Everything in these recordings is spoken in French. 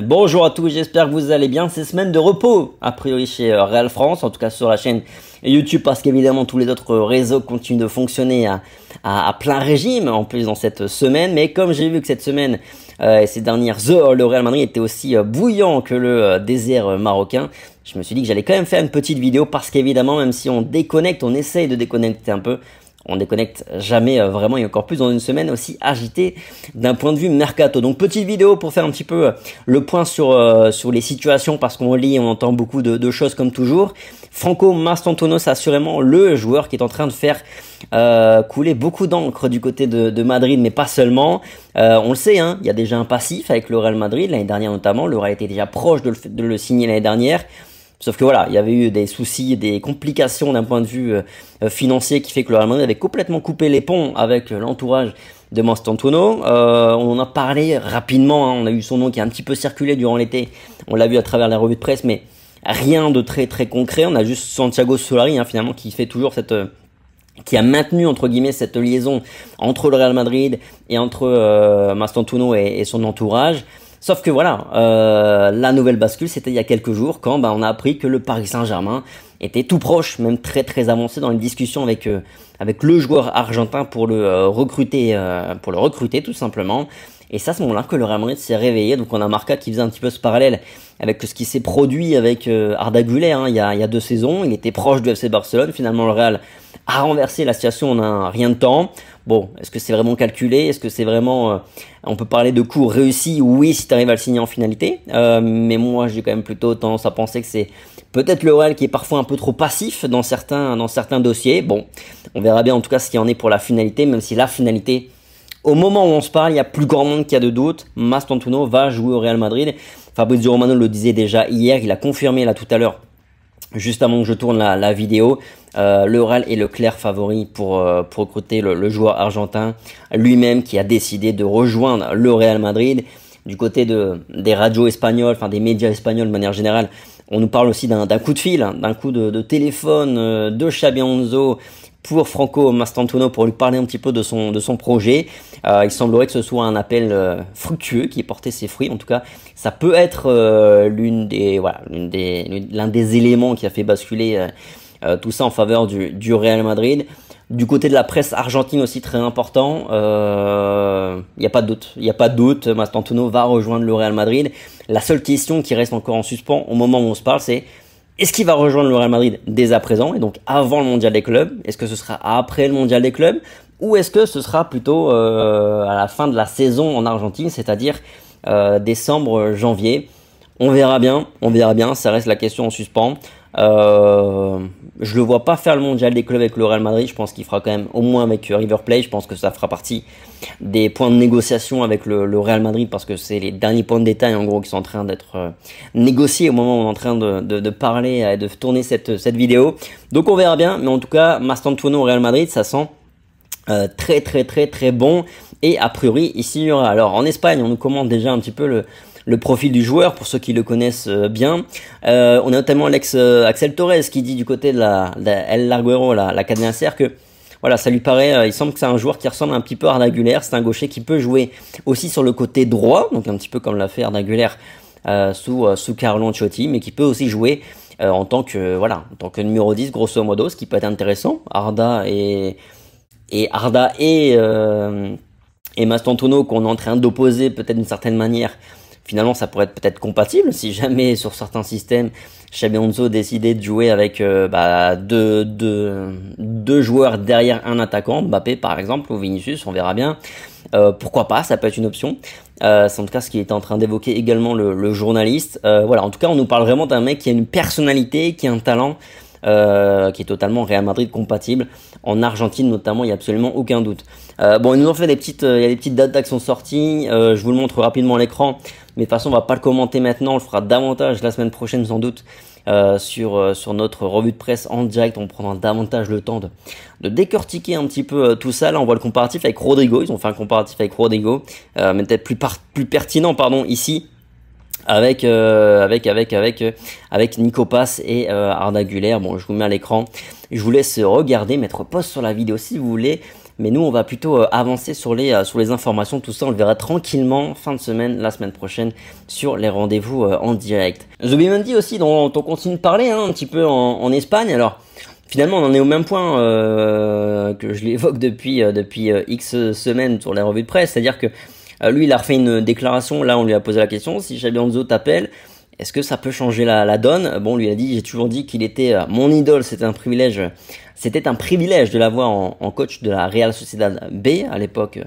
Bonjour à tous, j'espère que vous allez bien. C'est semaine de repos, a priori chez Real France, en tout cas sur la chaîne YouTube, parce qu'évidemment tous les autres réseaux continuent de fonctionner à plein régime, en plus dans cette semaine. Mais comme j'ai vu que cette semaine et ces dernières heures, le Real Madrid était aussi bouillant que le désert marocain, je me suis dit que j'allais quand même faire une petite vidéo, parce qu'évidemment, même si on déconnecte, on essaye de déconnecter un peu, on déconnecte jamais vraiment, et encore plus dans une semaine aussi agitée d'un point de vue mercato. Donc petite vidéo pour faire un petit peu le point sur les situations, parce qu'on lit, on entend beaucoup de choses comme toujours. Franco Mastantuono, c'est assurément le joueur qui est en train de faire couler beaucoup d'encre du côté de Madrid, mais pas seulement. On le sait, hein, il y a déjà un passif avec le Real Madrid, l'année dernière notamment. Le Real était déjà proche de le signer l'année dernière. Sauf que voilà, il y avait eu des soucis, des complications d'un point de vue financier, qui fait que le Real Madrid avait complètement coupé les ponts avec l'entourage de Mastantuono. On en a parlé rapidement, hein, on a eu son nom qui a un petit peu circulé durant l'été, on l'a vu à travers la revue de presse, mais rien de très concret. On a juste Santiago Solari, hein, finalement, qui fait toujours qui a maintenu entre guillemets cette liaison entre le Real Madrid et entre Mastantuono et son entourage. Sauf que voilà, la nouvelle bascule, c'était il y a quelques jours, quand on a appris que le Paris Saint-Germain était tout proche, même très avancé dans une discussion avec le joueur argentin pour le recruter tout simplement. Et c'est à ce moment-là que le Real Madrid s'est réveillé. Donc on a Marca qui faisait un petit peu ce parallèle avec ce qui s'est produit avec Arda Güler, hein, il y a 2 saisons. Il était proche du FC Barcelone. Finalement, le Real a renversé la situation en un rien de temps. Bon, est-ce que c'est vraiment calculé? Est-ce que c'est vraiment... on peut parler de coups réussis? Oui, si tu arrives à le signer en finalité. Mais moi, j'ai quand même plutôt tendance à penser que c'est peut-être le Real qui est parfois un peu trop passif dans certains dossiers. Bon, on verra bien en tout cas ce qu'il y en est pour la finalité, même si la finalité... Au moment où on se parle, il y a plus grand monde qui a de doutes. Mastantuono va jouer au Real Madrid. Fabrizio Romano le disait déjà hier, il a confirmé là tout à l'heure, juste avant que je tourne la vidéo. Le Real est le clair favori pour recruter le joueur argentin lui-même, qui a décidé de rejoindre le Real Madrid. Du côté des radios espagnoles, enfin des médias espagnols de manière générale, on nous parle aussi d'un coup de fil, d'un coup de téléphone de Xabi Alonso pour Franco Mastantuono, pour lui parler un petit peu de son projet. Il semblerait que ce soit un appel fructueux qui ait porté ses fruits. En tout cas, ça peut être l'un des éléments qui a fait basculer tout ça en faveur du Real Madrid. Du côté de la presse argentine aussi, très important, il n'y a pas de doute, Mastantuono va rejoindre le Real Madrid. La seule question qui reste encore en suspens au moment où on se parle, c'est: est-ce qu'il va rejoindre le Real Madrid dès à présent, et donc avant le mondial des clubs? Est-ce que ce sera après le mondial des clubs? Ou est-ce que ce sera plutôt à la fin de la saison en Argentine, c'est-à-dire décembre, janvier? On verra bien, ça reste la question en suspens. Je le vois pas faire le mondial des clubs avec le Real Madrid. Je pense qu'il fera quand même au moins avec River Plate. Je pense que ça fera partie des points de négociation avec le Real Madrid, parce que c'est les derniers points de détail en gros qui sont en train d'être négociés au moment où on est en train de parler et de tourner cette vidéo. Donc on verra bien, mais en tout cas Mastantuono au Real Madrid, ça sent très bon. Et a priori ici il y aura, alors en Espagne, on nous commente déjà un petit peu le profil du joueur, pour ceux qui le connaissent bien. On a notamment Axel Torres qui dit du côté de El Larguero, la cadena SR, que voilà, ça lui paraît, il semble que c'est un joueur qui ressemble un petit peu à Arda Güler. C'est un gaucher qui peut jouer aussi sur le côté droit, donc un petit peu comme l'a fait Arda Güler sous Carlo Ancelotti, mais qui peut aussi jouer en tant que numéro 10 grosso modo, ce qui peut être intéressant. Arda et Mastantuono, qu'on est en train d'opposer peut-être d'une certaine manière. Finalement, ça pourrait être peut-être compatible si jamais sur certains systèmes, Xabi Alonso décidait de jouer avec deux joueurs derrière un attaquant, Mbappé par exemple, ou Vinicius, on verra bien. Pourquoi pas, ça peut être une option. C'est en tout cas ce qui était en train d'évoquer également le journaliste. Voilà, en tout cas, on nous parle vraiment d'un mec qui a une personnalité, qui a un talent, qui est totalement Real Madrid compatible. En Argentine notamment, il n'y a absolument aucun doute. Bon, ils nous ont fait il y a des petites dates qui sont sorties. Je vous le montre rapidement à l'écran, mais de toute façon on va pas le commenter maintenant, on le fera davantage la semaine prochaine sans doute sur notre revue de presse en direct. On prendra davantage le temps de décortiquer un petit peu tout ça. Là on voit le comparatif avec Rodrigo, ils ont fait un comparatif avec Rodrigo, mais peut-être plus pertinent ici, avec Nico Paz et Arda Güler. Bon, je vous mets à l'écran, je vous laisse regarder, mettre pause sur la vidéo si vous voulez Mais nous, on va plutôt avancer sur les informations. Tout ça, on le verra tranquillement fin de semaine, la semaine prochaine, sur les rendez-vous en direct. Zubimendi aussi, dont on continue de parler un petit peu en Espagne. Alors, finalement, on en est au même point que je l'évoque depuis X semaines sur les revues de presse. C'est-à-dire que lui, il a refait une déclaration. Là, on lui a posé la question, si Xabi Alonso t'appelle, est-ce que ça peut changer la donne? Bon, lui a dit, j'ai toujours dit qu'il était mon idole, c'était un privilège de l'avoir en coach de la Real Sociedad B, à l'époque,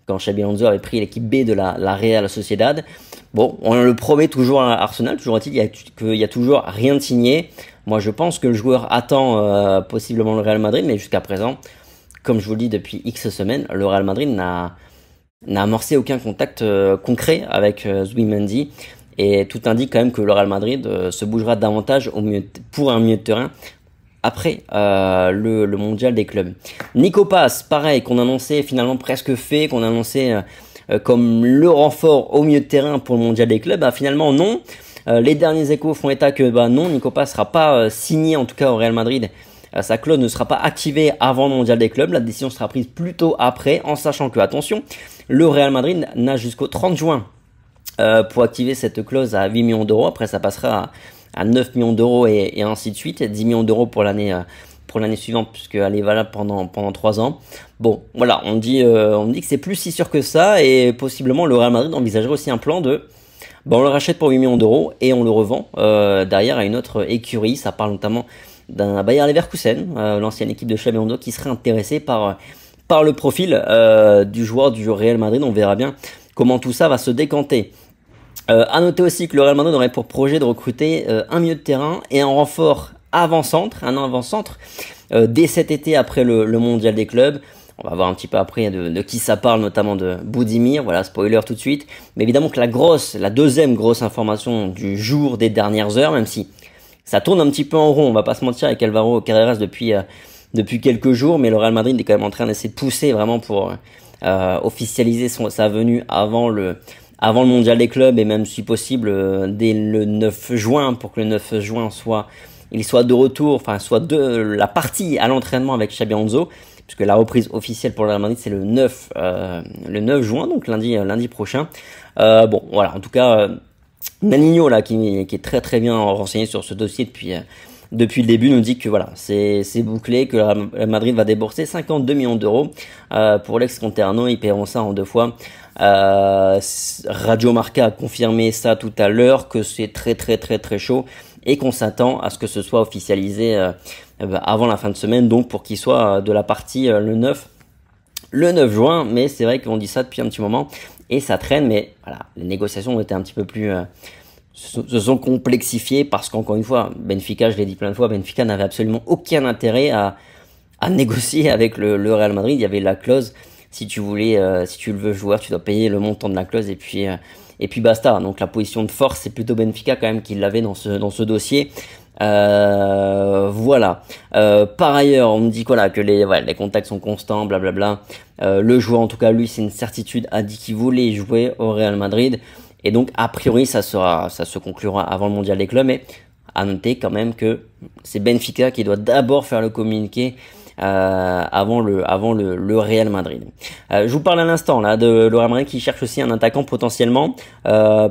quand Xabi Alonso avait pris l'équipe B de la Real Sociedad. Bon, on le promet toujours à Arsenal, toujours est-il qu'il y a toujours rien de signé. Moi, je pense que le joueur attend possiblement le Real Madrid, mais jusqu'à présent, comme je vous le dis depuis X semaines, le Real Madrid n'a amorcé aucun contact concret avec Zubimendi. Et tout indique quand même que le Real Madrid se bougera davantage pour un milieu de terrain après le mondial des clubs. Nico Paz, pareil, qu'on annonçait finalement presque fait, qu'on annonçait comme le renfort au milieu de terrain pour le mondial des clubs, bah finalement non. Les derniers échos font état que non, Nico Paz sera pas signé en tout cas au Real Madrid. Sa clause ne sera pas activée avant le mondial des clubs. La décision sera prise plutôt après, en sachant que, attention, le Real Madrid n'a jusqu'au 30 juin pour activer cette clause à 8 millions d'euros. Après, ça passera à 9 millions d'euros et ainsi de suite. 10 millions d'euros pour l'année suivante, puisqu'elle est valable pendant 3 ans. Bon, voilà, on dit que c'est plus si sûr que ça, et possiblement le Real Madrid envisagerait aussi un plan de... on le rachète pour 8 millions d'euros et on le revend derrière à une autre écurie. Ça parle notamment d'un Bayer Leverkusen, l'ancienne équipe de Xabi Alonso, qui serait intéressé par le profil du joueur du Real Madrid. On verra bien comment tout ça va se décanter. À noter aussi que le Real Madrid aurait pour projet de recruter un milieu de terrain et un renfort avant-centre, dès cet été après le mondial des clubs. On va voir un petit peu après de qui ça parle, notamment de Budimir. Voilà, spoiler tout de suite. Mais évidemment que la deuxième grosse information du jour, des dernières heures, même si ça tourne un petit peu en rond, on va pas se mentir, avec Alvaro Carreras depuis quelques jours, mais le Real Madrid est quand même en train d'essayer de pousser vraiment pour officialiser sa venue avant le mondial des clubs, et même si possible dès le 9 juin, pour que le 9 juin il soit de retour, enfin soit de la partie à l'entraînement avec Xabi Alonso, puisque la reprise officielle pour le Real Madrid c'est le 9 juin, donc lundi prochain. Bon, voilà, en tout cas, Naninho là qui est très très bien renseigné sur ce dossier depuis le début, nous dit que voilà, c'est bouclé, que le Madrid va débourser 52 millions d'euros pour l'ex-Conterno. Ils paieront ça en 2 fois. Radio Marca a confirmé ça tout à l'heure, que c'est très très très très chaud et qu'on s'attend à ce que ce soit officialisé avant la fin de semaine, donc pour qu'il soit de la partie le 9 juin. Mais c'est vrai qu'on dit ça depuis un petit moment et ça traîne, mais voilà, les négociations ont été un petit peu plus se sont complexifiées, parce qu'encore une fois, Benfica, je l'ai dit plein de fois, Benfica n'avait absolument aucun intérêt à négocier avec le Real Madrid. Il y avait la clause, si tu le veux joueur, tu dois payer le montant de la clause, et puis basta. Donc la position de force, c'est plutôt Benfica quand même qui l'avait dans ce dossier. Voilà. Par ailleurs, on me dit que les contacts sont constants, blablabla. Le joueur, en tout cas, lui, c'est une certitude, a dit qu'il voulait jouer au Real Madrid. Et donc, a priori, ça se conclura avant le mondial des clubs. Mais à noter quand même que c'est Benfica qui doit d'abord faire le communiqué avant le Real Madrid. Je vous parle à l'instant là de le Real Madrid qui cherche aussi un attaquant potentiellement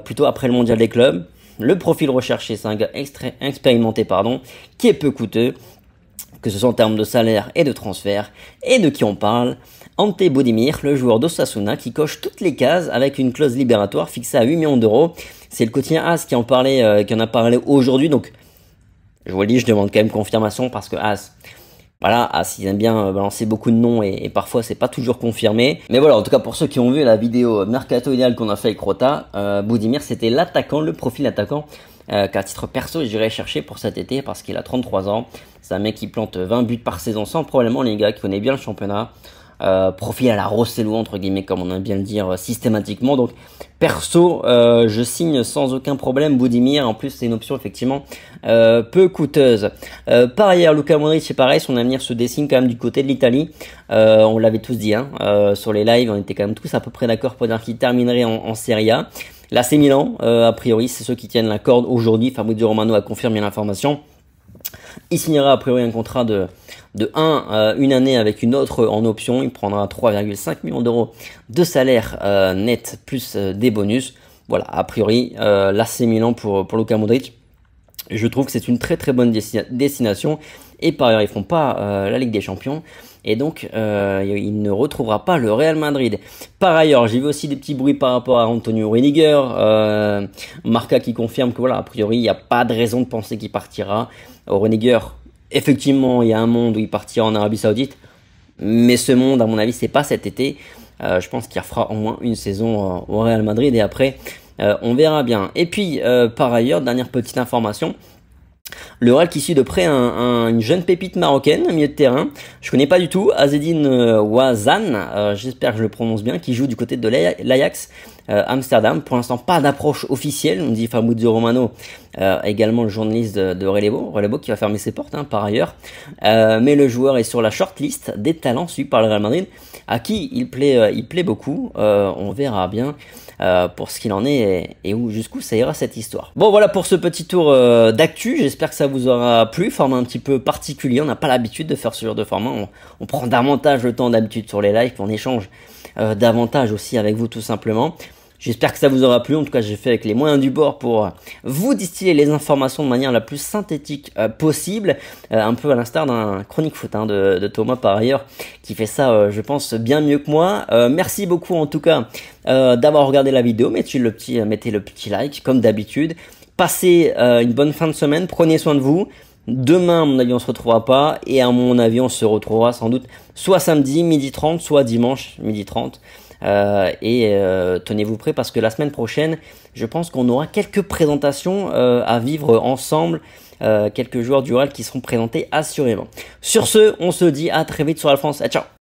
plutôt après le mondial des clubs. Le profil recherché, c'est un gars expérimenté, qui est peu coûteux, que ce soit en termes de salaire et de transfert. Et de qui on parle? Ante Budimir, le joueur d'Osasuna, qui coche toutes les cases avec une clause libératoire fixée à 8 millions d'euros. C'est le quotidien AS qui en a parlé aujourd'hui. Donc, je vous le dis, je demande quand même confirmation, parce que AS, ils aiment bien balancer beaucoup de noms et parfois c'est pas toujours confirmé. Mais voilà, en tout cas pour ceux qui ont vu la vidéo Mercato Idéal qu'on a fait avec Rota, Budimir c'était le profil attaquant qu'à titre perso j'irais chercher pour cet été, parce qu'il a 33 ans. C'est un mec qui plante 20 buts par saison sans problème en Liga, qui connaît bien le championnat. Profil à la Rosselló entre guillemets, comme on aime bien le dire systématiquement. Donc perso, je signe sans aucun problème Budimir. En plus c'est une option effectivement peu coûteuse. Par ailleurs, Luka Modric, c'est pareil, son avenir se dessine quand même du côté de l'Italie. On l'avait tous dit sur les lives, on était quand même tous à peu près d'accord pour dire qu'il terminerait en Serie A. L'AC Milan, a priori, c'est ceux qui tiennent la corde aujourd'hui. Fabrizio Romano a confirmé l'information. Il signera a priori un contrat une année avec une autre en option. Il prendra 3,5 millions d'euros de salaire net plus des bonus. Voilà, a priori, l'AC Milan pour Luka Modric. Je trouve que c'est une très très bonne destination. Et par ailleurs, ils font pas la Ligue des Champions. Et donc, il ne retrouvera pas le Real Madrid. Par ailleurs, j'ai vu aussi des petits bruits par rapport à Antonio Rudiger. Marca qui confirme que voilà, a priori, il n'y a pas de raison de penser qu'il partira. Rudiger, effectivement, il y a un monde où il partira en Arabie Saoudite. Mais ce monde, à mon avis, c'est pas cet été. Je pense qu'il refera au moins une saison au Real Madrid. Et après, on verra bien. Et puis, par ailleurs, dernière petite information. Le Real qui suit de près une jeune pépite marocaine, milieu de terrain. Je connais pas du tout, Azzedine Ouazzane, j'espère que je le prononce bien, qui joue du côté de l'Ajax Amsterdam. Pour l'instant, pas d'approche officielle, nous dit Fabrizio Romano, également le journaliste de Relebo qui va fermer ses portes par ailleurs. Mais le joueur est sur la shortlist des talents suivis par le Real Madrid, à qui il plaît beaucoup. On verra bien. Pour ce qu'il en est et jusqu'où ça ira cette histoire. Bon voilà pour ce petit tour d'actu, j'espère que ça vous aura plu, format un petit peu particulier, on n'a pas l'habitude de faire ce genre de format, on prend davantage le temps d'habitude sur les lives, on échange davantage aussi avec vous tout simplement. J'espère que ça vous aura plu, en tout cas j'ai fait avec les moyens du bord pour vous distiller les informations de manière la plus synthétique possible, un peu à l'instar d'un chronique foot de Thomas par ailleurs, qui fait ça je pense bien mieux que moi. Merci beaucoup en tout cas d'avoir regardé la vidéo, mettez le petit like comme d'habitude, passez une bonne fin de semaine, prenez soin de vous. Demain, à mon avis, on se retrouvera pas. Et à mon avis, on se retrouvera sans doute soit samedi, 12h30, soit dimanche, 12h30. Tenez-vous prêts parce que la semaine prochaine, je pense qu'on aura quelques présentations à vivre ensemble. Quelques joueurs du Real qui seront présentés assurément. Sur ce, on se dit à très vite sur la France. Ciao!